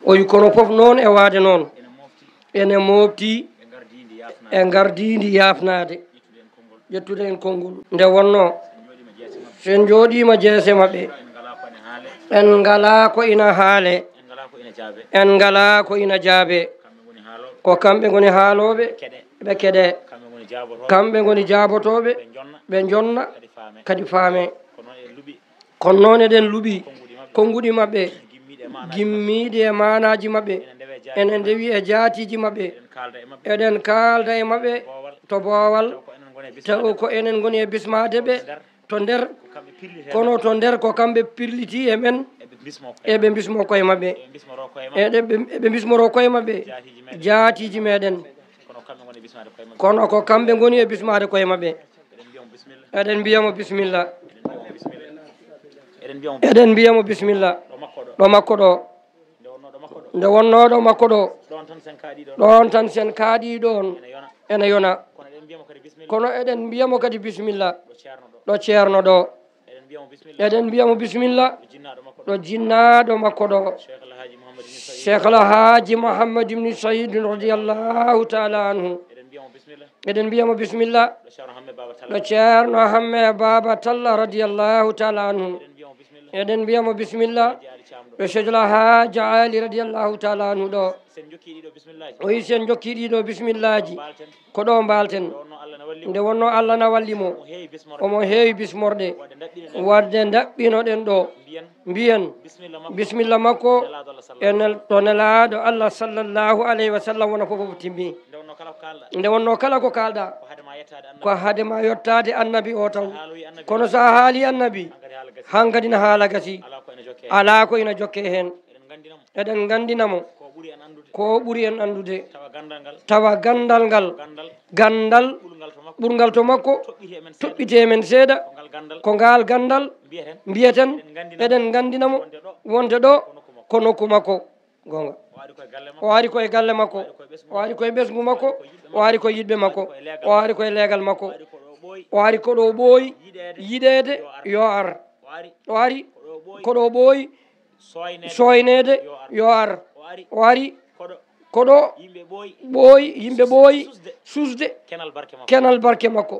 o wi kono fof noon e waade noon ene mofti e gardidi yafnade ƴettude en konngol nde wonno sen jooɗima jeese maɓɓe en ngala ko ina haale en ngala ko ina jaabe ko kamɓe goni haaloɓe ɓe keɗe kamɓe goni jaabotoɓe ɓe jonna kadi faame kono noon eɗen luuɓi konnguɗi maɓɓe gimmiɗi e manaji maɓɓe enen ndewi e jaatiji maɓɓe eɗen kalda e maɓɓe to boowal taw ko enen goni e bismade ɓe to nder kono to nder ko kamɓe pirliti e men eɓe bismo koye maɓɓe eɓe bismoro koye maɓɓe jaatiji meɗen kono ko kamɓe goni e bismade koye maɓɓe eɗen mbiyamo bisimilla eɗen mbiyamo bisimilla ɗo makko ɗo nde wonno ɗo makko ɗo ɗon tan sen kaaɗi ɗon ene yona kono eɗen mbiyamo kadi bisimilla ɗo ceerno ɗo eɗen mbiyamo bisimilla ɗo jinnaɗo makko ɗo cheikh alhaji mouhammad ibni sayd radiallahu taala anhu eɗen mbiyamo bisimilla ɗo ceerno hamme baba talla radiallahu taala anhu eɗen mbiyamo bisimilla ɗo cheikh alhaji ali radiallahu taala anhu ɗo o wi sen jokki ɗiɗo bisimillaji ko ɗo mbalten nde wonno allah na wallimo omo heewi bismorɗe wadde daɓɓinoɗen ɗo mbiyen bisimilla makko enel to nelaɗo allah sallllahu alayhi wa sallam wona fofof timmi nde wonno kala ko kalɗa ko haadema yettade annabi o taw kono sa haali annabi hankadi na haala gasi ala ko ina jokke hen eɗen gandinamo ko ɓuuri en andude tawa gandal ngal gandal ɓurgal to makko toɓɓite men seeɗa ko ngal gandal mbiyeten eɗen gandinamo wonde ɗo ko nokku makko gonga o ari koye galle makko o ari koye ɓesgu makko o ari koye yiɗɓe makko o ari koye leegal makko o ari koɗo ɓooyi yiɗede yo ar o ari koɗo ɓooyi soynede yo ar o ari koɗo ɓooyi yimɓe ɓooyi susde kenal barke makko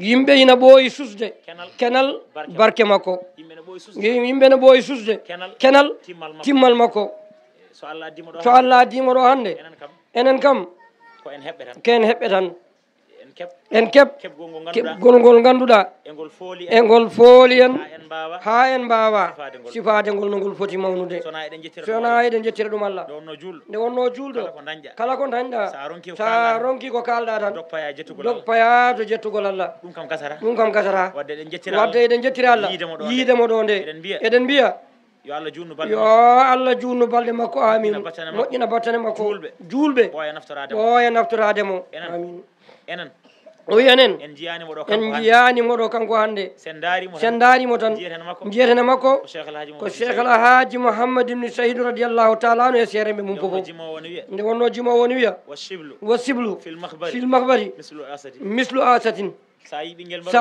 yimɓe ina ɓooyi susde kenal barke makko yimɓe ne ɓooyi susde kenal timmal makko so allah addimo ɗo hande enen kam ken heɓɓe tan en keɓgol ngol ganduɗa e ngol fooli en ha en mbawa sifade ngol no ngol foti mawnude sona eɗen jettira ɗum allah nde wonno julɗo kala ko dañɗa sa ronki ko kalɗa tan dogpaya to jettugol allah ɗum kam gasata wadde eɗen jettira allah yiidemo ɗo nde eɗen mbiya yo allah junnu balɗe makko amin moƴƴina battane makko julɓe ɓooya naftorademo amin o wi enen en jiyanimo ɗo kanko hannde sen daarimo tan jiyetene makko ko cheikh alhaji mouhammad ibni saydou radiallahu taala anu e seeremɓe mum fofof nde wonno jimowo woni wiya wa siblu fil mahbari mislu asatin sa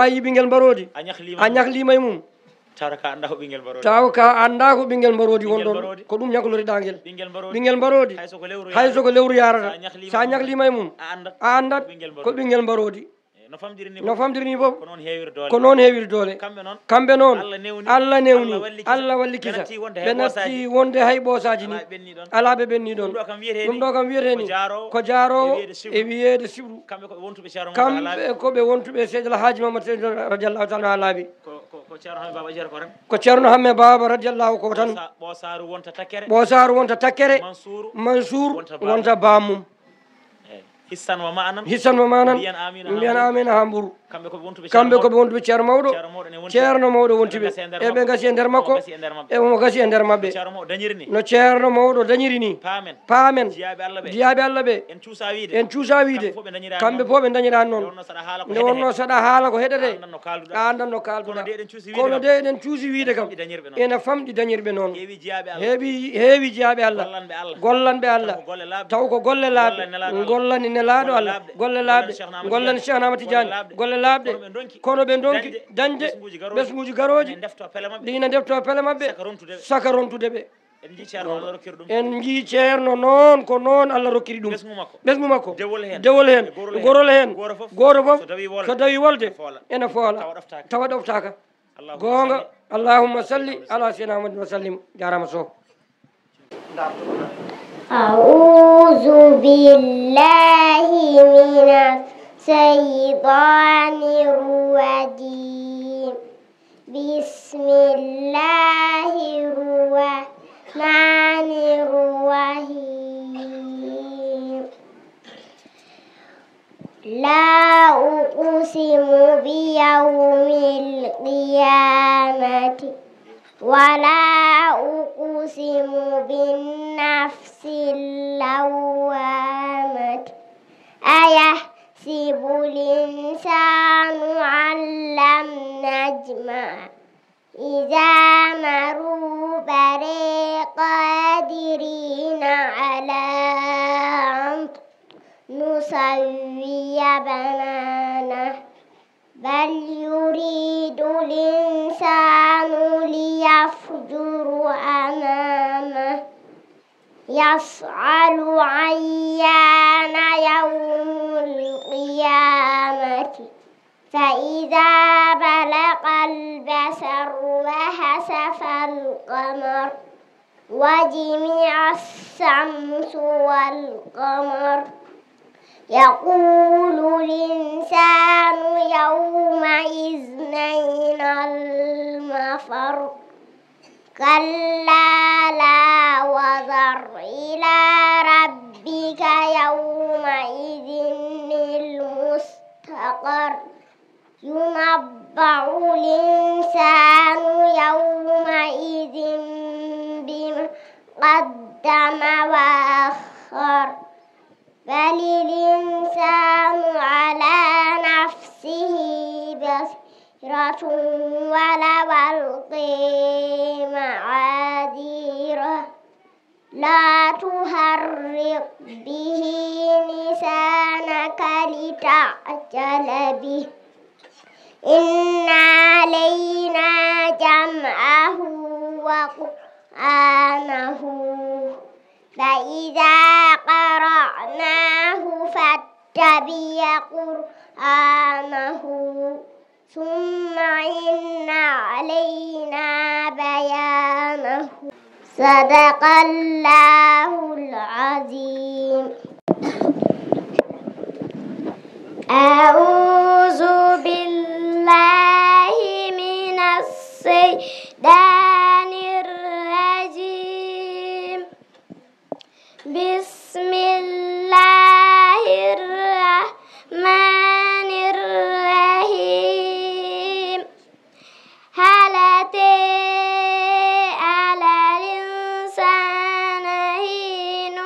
yi ɓinguel mbarodi a ñahlima e mum taw ka anda ko ɓinguel mbarodi wonɗon ko ɗum ñahloriɗa ɓinguel mbarodi hay soko lewru yarata sa ñahlima e mum a andat ko ɓinguel mbarodi no famdiri ni fof ko noon heewiri doole kamɓe noon allah newni allah walli kisa ɓe natti wonde hay ɓoosaji ni ala ɓe ɓenni ɗon ɗum ɗo kam wiyeteni ko jaarowo e wiyede sibru kamɓe koɓe wontuɓe seydi alhaji mamadou seydi radiallahu taala ha laaɓi ko ceerno hamme baba radiallahu ko tan ɓoosaru wonta takkere mansour wonta bammum hissan wa manan mbiyan amina ha mburu kamɓe koɓe wontuɓe ceerno mawɗo wontiɓe eɓe gasi e nder makko eɓemo gasi e nder mabɓe no ceerno mawɗo dañiri ni paamen jiyaɓe allah ɓe en cuusa wiide kamɓe fof ɓe dañirani noon nde wonno saɗa haala ko heɗete a andan no kalduɗa kono de eɗen cuusi wiide kam ene famɗi dañirɓe noon heewi jiyaɓe allah gollanɓe allah taw ko golle laaɓe gollani nelaɗo allah golle laaɓe gollani cheikh ahmad tidiane golle laaɓde kono ɓe donki dañde ɓesguji garoji ɗina defto pele mabɓe saka rontude ɓe en jii ceerno noon ko noon Allah rokkiri ɗum ɓesgu makko dewol hen gorol hen goto fof so tawi wolde ene foola tawa ɗoftaka gonga allahumma salli ala sayyidina Muhammad wa sallim jarama Sow. أعوذ بالله من الشيطان الرجيم بسم الله الرحمن الرحيم لا أقسم بيوم القيامة ولا أقسم بالنفس اللوامة أيحسب الإنسان أن لم نجمع إذا مروا قادرين على أن نسوي بنانه بل يريد الإنسان ليفجر أمامه يسأل أيان يوم القيامة فإذا بلغ البصر وخسف القمر وجمع الشمس والقمر يقول الإنسان يومئذ أين المفر كلا لا وزر إلى ربك يومئذ المستقر ينبأ الإنسان يومئذ بما قدم وأخر بل الإنسان على نفسه بصيرة ولو ألقي معاذيره لا تحرك به لسانك لتعجل به إن علينا جمعه وقرآنه فإذا قرأناه فاتبع قرآنه ثم إن علينا بيانه صدق الله العظيم. أعوذ بالله من الشيطان الرجيم بسم الله الرحمن الرحيم هل أتى على الإنسان حين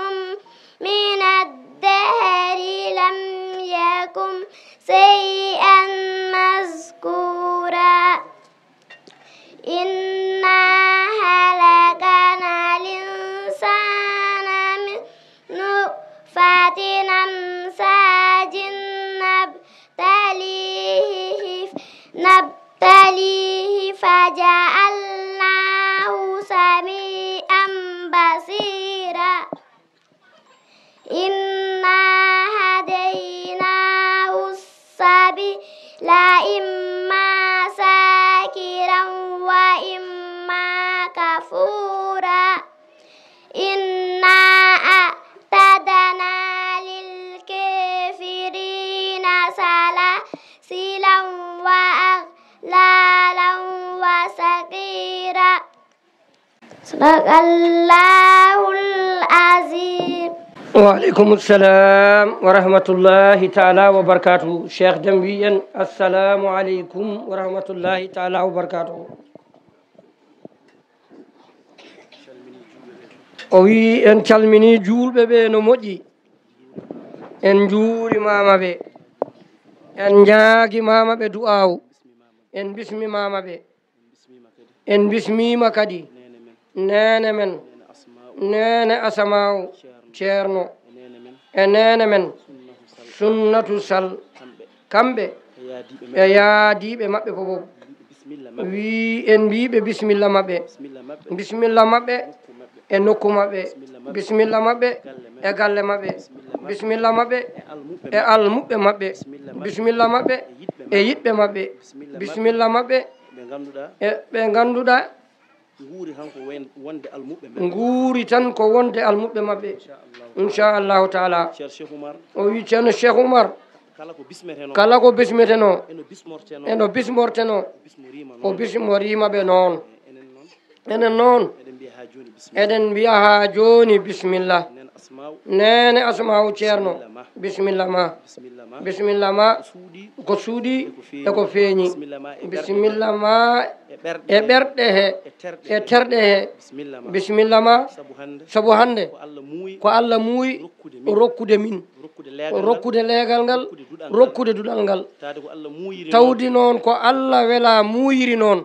من الدهر لم يكن شيئا مذكورا إنا خلقنا الإنسان من نطفة أمشاج نبتليه فجعلناه سميعا بصيرا إنا هديناه السبيل إما شاكرا وإما كفورا إنا أعتدنا للكافرين سلاسلا وأغلالا وسعيرا صدق الله العظيم. وعليكم السلام ورحمة الله تعالى وبركاته. شيخ جنبيا السلام عليكم ورحمة الله تعالى وبركاته. o wi en calmini julɓe ɓe no moƴƴi en juurimama ɓe en jaagimama ɓe du'awu en bismimama ɓe en bismima kadi nene men nene asamaw ceerno e nene men sunnatu sal kamɓe e yaadiɓe maɓɓe fof wi en mbiɓe bisimilla maɓɓe bisimilla maɓɓe e nokku maɓɓe bisimilla maɓɓe e galle maɓɓe bisimilla maɓɓe e almuɓɓe maɓɓe bisimilla maɓɓe e yiɗɓe maɓɓe bisimilla maɓɓe e ɓe ganduɗa nguuri tan ko wonde almuɓɓe maɓɓe inchallahu taala o wi ceerno Cheikh Oumar kala ko bismeteno eno bismorteno o bismorimaɓe noon enen noon eɗen mbiya ha joni bisimilla nene asma'u ceerno bisimilla ma bisimilla ma ko suuɗi e ko feeñi bisimilla ma e ɓerɗe he e terɗe he bisimilla ma saabu hande ko Allah muuyi rokkude min rokkude leegal ngal rokkude duɗal ngal tawdi noon ko Allah wela muuyiri noon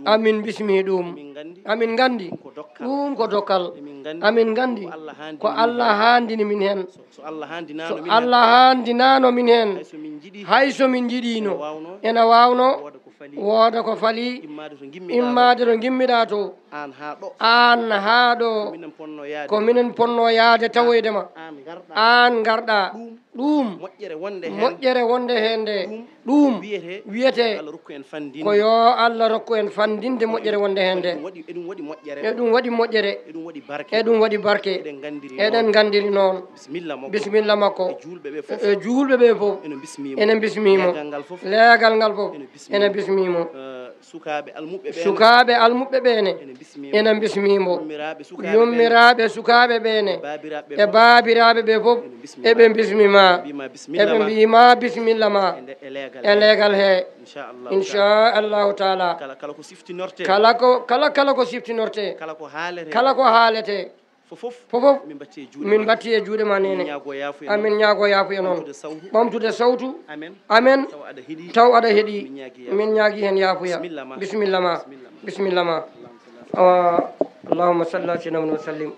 amin bismi ɗum amin gandi ɗum ko dokkal amin gandi ko Allah handini min hen so Allah handinano min hen hayso min jiɗino ena wawno wooda ko fali immade to gimmiɗa to an ha ɗo ko minen ponno yaade tawoydema an garɗa ɗum moƴƴere wonde hen nde ɗum wiyete ko yo Allah rokku en fandinde moƴƴere wonde hen nde e ɗum waɗi moƴƴere e ɗum waɗi barke eɗen gandiri noon bisimilla makko e julɓe ɓe foof enen bismimo leegal ngal foof enen bismimo sukaɓe almuɓɓe ɓene enen bismimo yummiraɓe sukaɓe ɓene e babiraɓe ɓe foof eɓe bismima eɓe mbima bisimilla ma e leegal he inchallahu taala kala ko siftinorte kala ko haalete fofof min batti e juuɗe ma nene amin ñaago yaafuya noon ɓamtude sawtu amen taw aɗa heeɗi min ñaagui hen yaafuya bisimilla ma allahumma salli ala sayyidina wa sallim